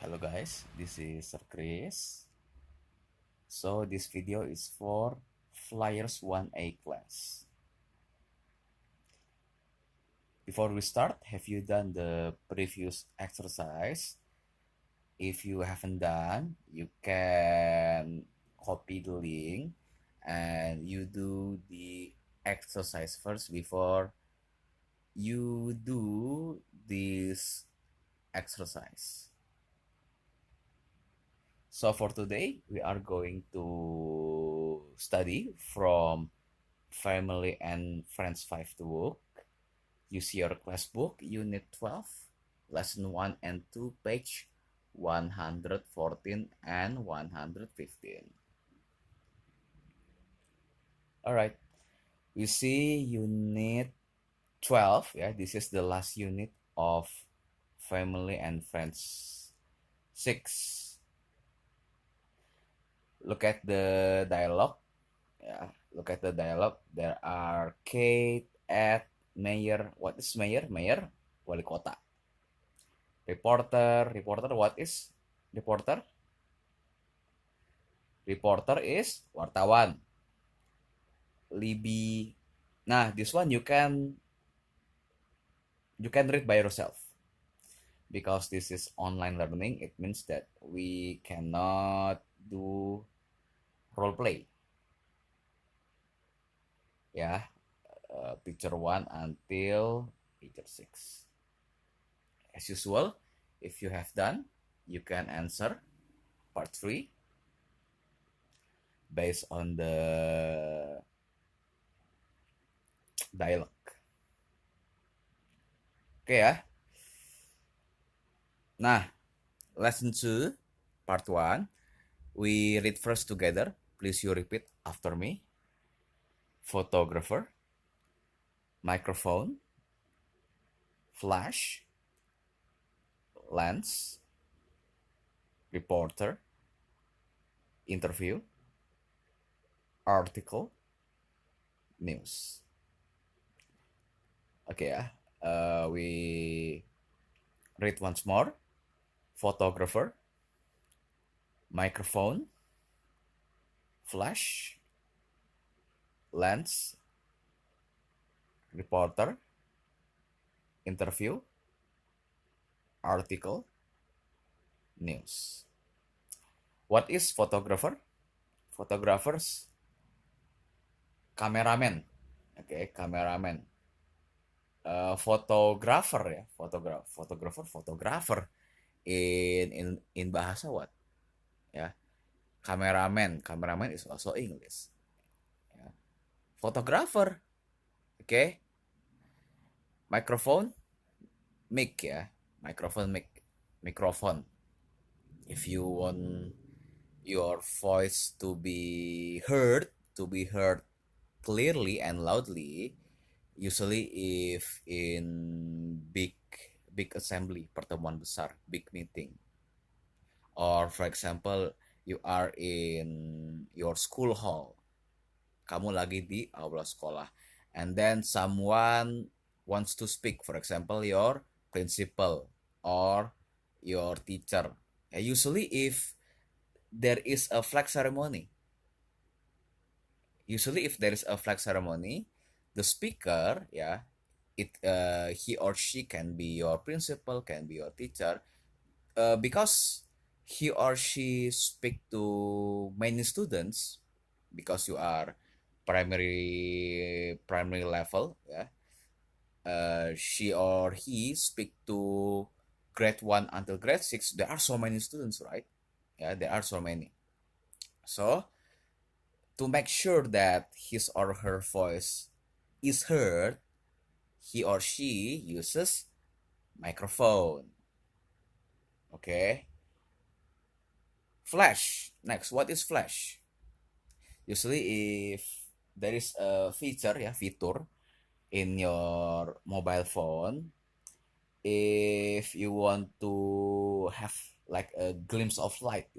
Hello guys, this is Sir Chris. So this video is for Flyers 1A class. Before we start, have you done the previous exercise? If you haven't done, you can copy the link and you do the exercise first before you do this exercise. So for today, we are going to study from Family and Friends 5 to Book. Use your class book, Unit 12, Lesson 1 and 2, page 114 and 115. Alright, we see Unit 12. Yeah, this is the last unit of Family and Friends 6. Look at the dialogue. Yeah, look at the dialogue. There are Kate, Ed, Mayor. What is Mayor? Mayor, wali kota. Reporter. Reporter, what is reporter? Reporter is wartawan. Libby. Nah, this one you can read by yourself. Because this is online learning, it means that we cannot do role play. Yeah, picture 1 until picture 6. As usual, if you have done, you can answer part 3 based on the dialogue. Oke ya. Nah, lesson 2, part 1. We read first together. Please you repeat after me. Photographer, microphone, flash, lens, reporter, interview, article, news. Oke ya. We read once more. Photographer, microphone, flash, lens, reporter, interview, article, news. What is photographer? Photographers, cameraman. Oke, cameraman. Photographer ya, photographer. In bahasa what? Ya, cameraman is also English. Ya. Photographer, oke. Microphone, mic ya, microphone. If you want your voice to be heard clearly and loudly, usually if in big assembly, pertemuan besar, big meeting, or for example you are in your school hall, kamu lagi di aula sekolah, and then someone wants to speak, for example your principal or your teacher. Usually if there is a flag ceremony, the speaker, he or she can be your principal, can be your teacher, because he or she speak to many students, because you are primary level, she or he speak to grade 1 until grade 6. There are so many students, right? There are so many. So to make sure that his or her voice is heard, he or she uses microphone. Okay. Flash. Next, what is flash? Usually if there is a feature in your mobile phone, if you want to have like a glimpse of light,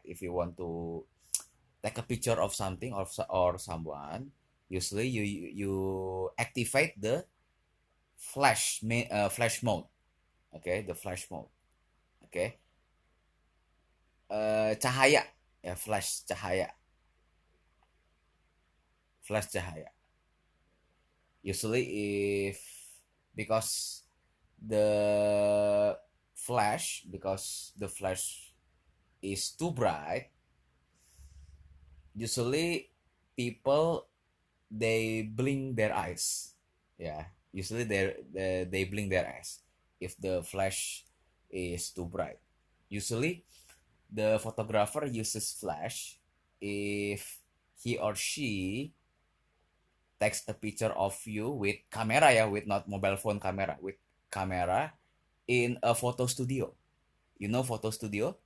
if you want to take a picture of something or someone, usually you activate the flash mode. Okay, the flash mode. Okay, cahaya, ya, flash cahaya. Usually if because the the flash is too bright, usually people they blink their eyes. Yeah, usually they blink their eyes if the flash is too bright. Usually the photographer uses flash if he or she takes a picture of you with camera, ya, with not mobile phone camera, with camera in a photo studio. You know photo studio?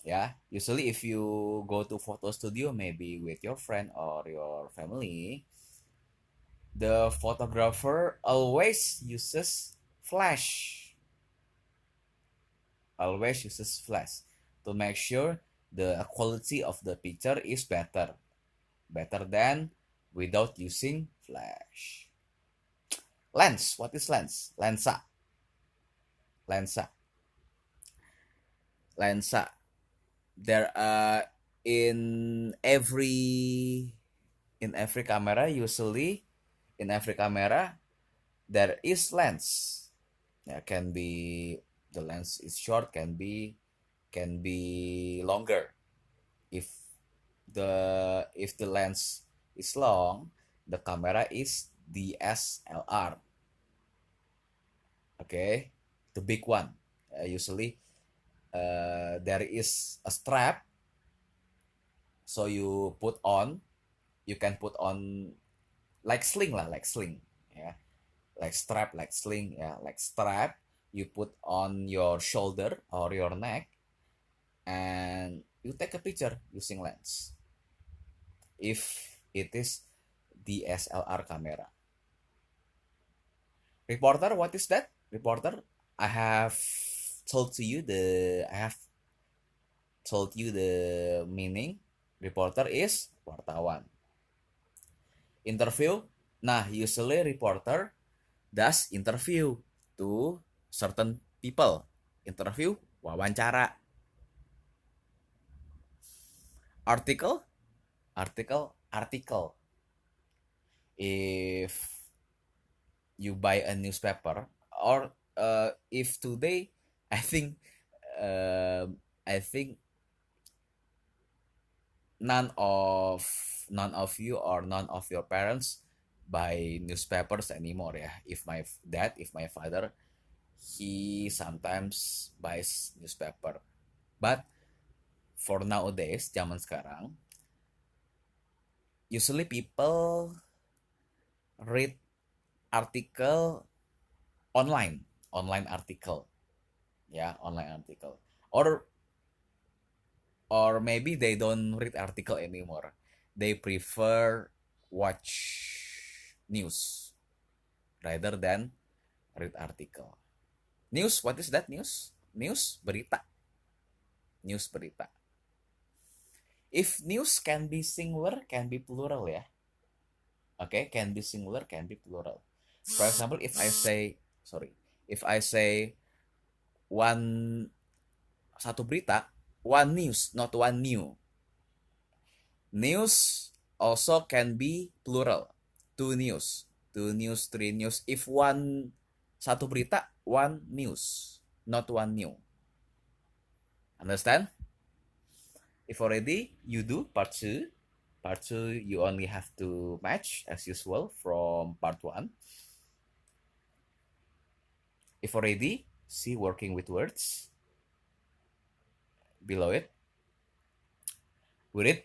Yeah, usually if you go to photo studio maybe with your friend or your family, the photographer flash always uses flash to make sure the quality of the picture is better than without using flash. Lens, what is lens? Lensa lensa there are in every camera, usually in every camera there is lens. Yeah, can be the lens is short, can be longer. If the lens is long, the camera is DSLR. Okay, the big one. Usually there is a strap, so you can put on like sling lah, like sling, yeah, like strap, like sling, yeah, like strap. You put on your shoulder or your neck, and you take a picture using lens. If it is DSLR camera. Reporter, what is that? Reporter, I have I have told you the meaning. Reporter is wartawan. Interview, nah, usually reporter does interview to certain people. Interview, wawancara. Article, article. If you buy a newspaper, or if today, I think uh, I think none of you or none of your parents buy newspapers anymore, ya. If my father, he sometimes buys newspaper, but for nowadays, zaman sekarang, usually people read article online article, ya, online article, or maybe they don't read article anymore. They prefer watch news rather than read article. News, what is that? News, berita. News, berita. If news can be singular, can be plural, ya. Okay, can be singular, can be plural. For example, if I say one, satu berita, one news, not one new. News also can be plural. Two news, three news. If satu berita, one news, not one new. Understand? If already you do part 2, you only have to match as usual from part 1. If already, see working with words below it. We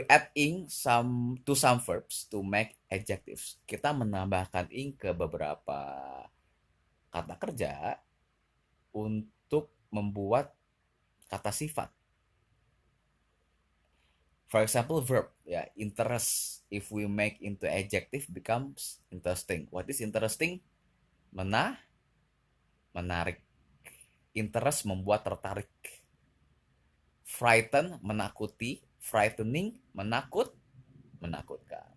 add ing to some verbs to make adjectives. Kita menambahkan ing ke beberapa kata kerja untuk membuat kata sifat. For example, verb, ya, interest. If we make into adjective becomes interesting. What is interesting? Menarik. Interest, membuat tertarik. Frighten, menakuti. Frightening, menakutkan.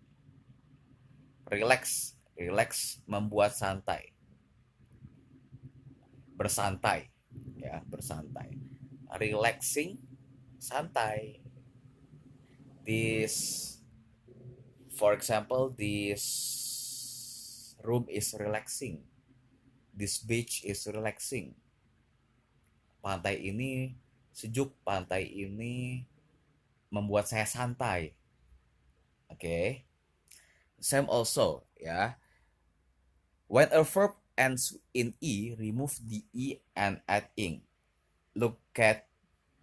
Relax, membuat santai. Bersantai, ya, bersantai. relaxing, santai. This, for example, this room is relaxing. This beach is relaxing. Pantai ini sejuk, pantai ini membuat saya santai. Oke. Okay? Same also, ya. When a verb ends in e, remove the e and add ing. Look at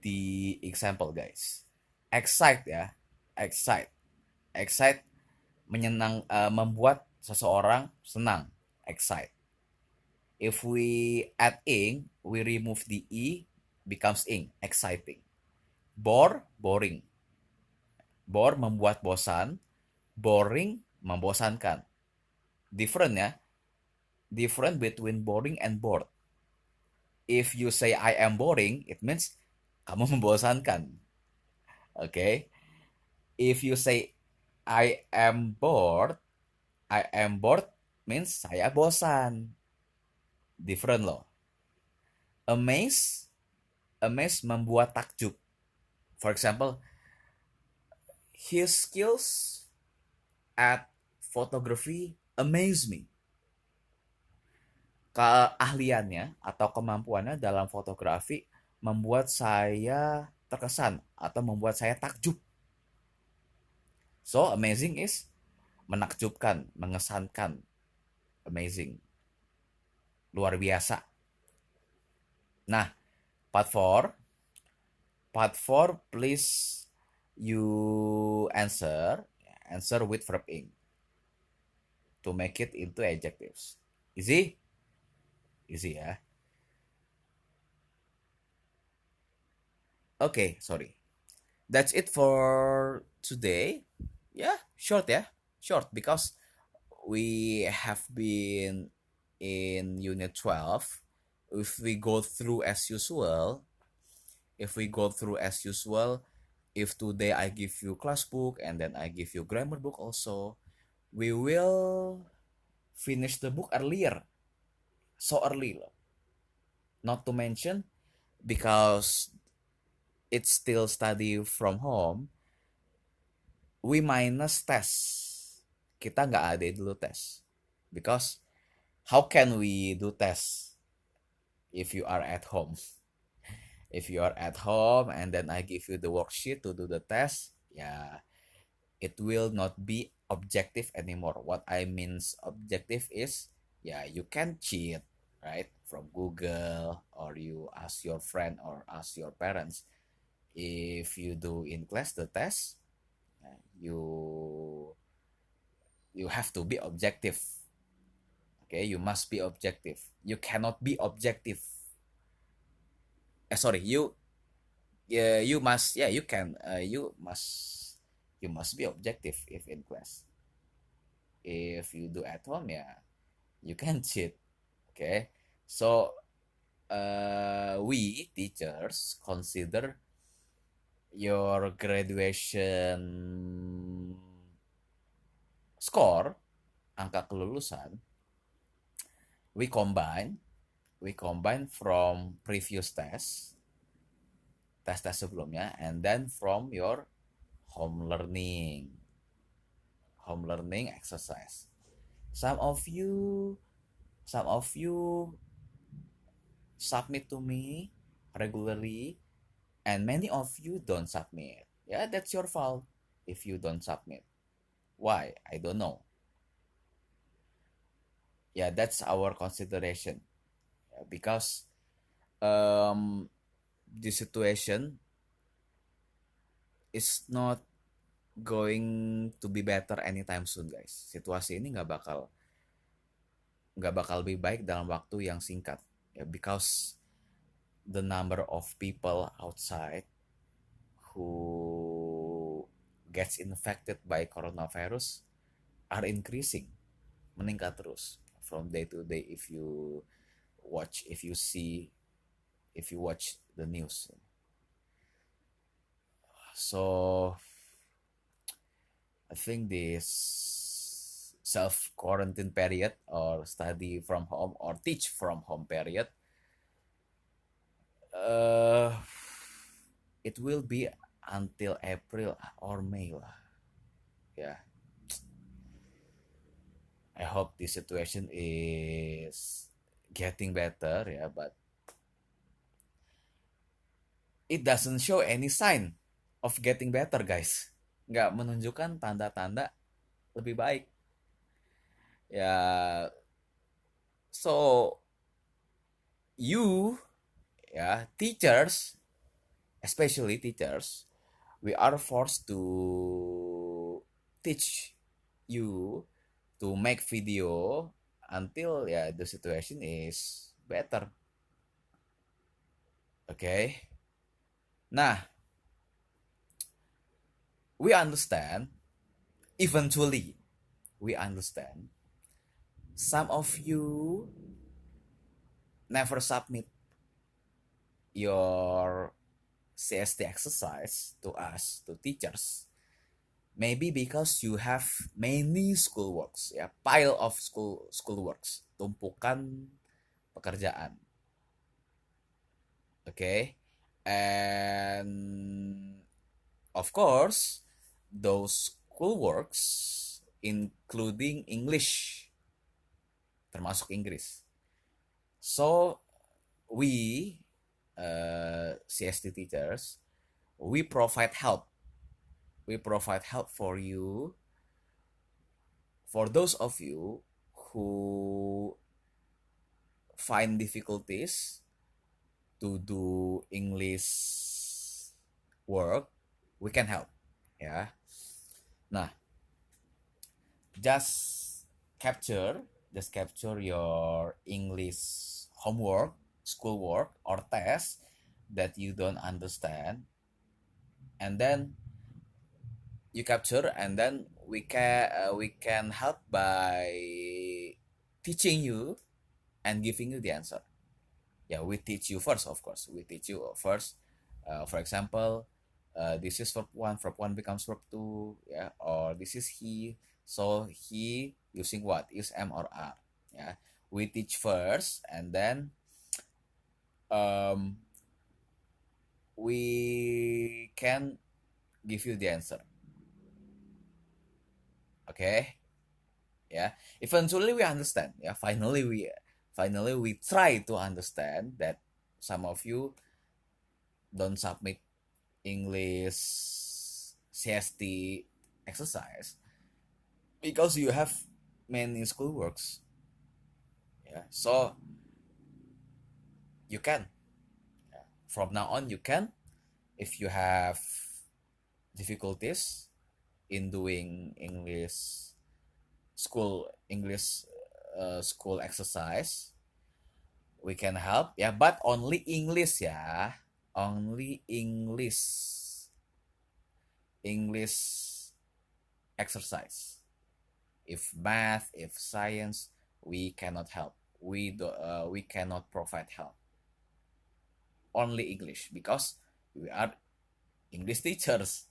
the example, guys. Excite, ya. Excite. Excite membuat seseorang senang. Excite. If we add ing, we remove the e, becomes ing, exciting. Bore, boring. Bore membuat bosan, boring membosankan. Different ya. Different between boring and bored. If you say I am boring, it means kamu membosankan. Okay? If you say I am bored means saya bosan. Different loh. Amaze membuat takjub. For example, his skills at photography amaze me. Keahliannya atau kemampuannya dalam fotografi membuat saya terkesan atau membuat saya takjub. So, amazing is menakjubkan, mengesankan. Amazing. Luar biasa. Nah, part 4, please you answer with verb ing to make it into adjectives. Easy? Easy ya. Okay, sorry. That's it for today. Yeah, short because we have been in unit 12. If we go through as usual, if today I give you class book and then I give you grammar book also, we will finish the book earlier. So early. Not to mention, because it's still study from home, we minus test. Kita nggak ada dulu tes. Because how can we do test if you are at home? If you are at home and then I give you the worksheet to do the test, yeah, it will not be objective anymore. What I means objective is, yeah, you can cheat, right? From Google, or you ask your friend or ask your parents. If you do in class the test, you have to be objective. Okay, you must be objective. You cannot be objective. You must be objective if in class. If you do at home, yeah, you can cheat. Okay, so we teachers consider your graduation score, angka kelulusan, we combine from previous tes sebelumnya, and then from your home learning exercise. Some of you submit to me regularly, and many of you don't submit. Yeah, that's your fault if you don't submit. Why? I don't know. Yeah, that's our consideration. Because the situation is not going to be better anytime soon, guys. Situasi ini nggak bakal lebih baik dalam waktu yang singkat. Because the number of people outside who gets infected by coronavirus are increasing, meningkat terus from day to day. If you watch the news. So I think this self-quarantine period, or study from home or teach from home period, it will be until April or May lah. Yeah, I hope this situation is getting better ya, but it doesn't show any sign of getting better guys. Nggak menunjukkan tanda-tanda lebih baik. Ya, so you ya teachers, especially teachers, we are forced to teach you to make video until ya the situation is better. Okay. Nah, we understand, eventually we understand some of you never submit your CST exercise to us, to teachers. Maybe because you have many schoolworks, ya, pile of schoolworks, tumpukan pekerjaan. Okay, and of course, those schoolworks including English, termasuk Inggris. So we CST teachers, we provide help. We provide help for you, for those of you who find difficulties to do English work. We can help. Ya. Nah, just capture your English homework, schoolwork, or test that you don't understand, and then you capture, and then we can help by teaching you and giving you the answer. Yeah, we teach you first, of course. We teach you first. For example, this is verb 1, verb 1 becomes verb 2, yeah, or this is he, so he using what? Use am or are. Yeah, we teach first, and then we can give you the answer. Okay, yeah. Eventually we understand. Yeah, finally we try to understand that some of you don't submit English CST exercise because you have many schoolworks. Yeah, so you can. Yeah. From now on, you can. If you have difficulties in doing English school exercise, we can help. Yeah, but only English ya, only English exercise. If math, if science, we cannot help. We cannot provide help. Only English, because we are English teachers.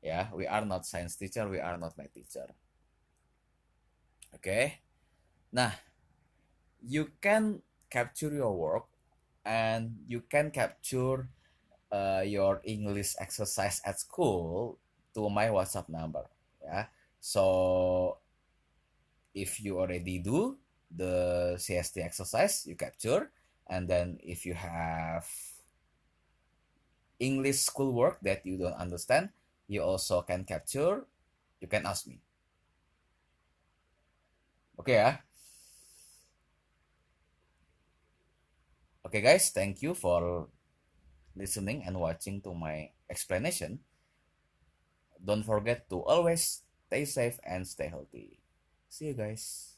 Yeah, we are not science teacher, we are not math teacher. Okay. Nah, you can capture your work and you can capture your English exercise at school to my WhatsApp number. Yeah. So if you already do the CST exercise, you capture, and then if you have English schoolwork that you don't understand, you also can capture. You can ask me. Okay ya. Okay guys, thank you for listening and watching to my explanation. Don't forget to always stay safe and stay healthy. See you guys.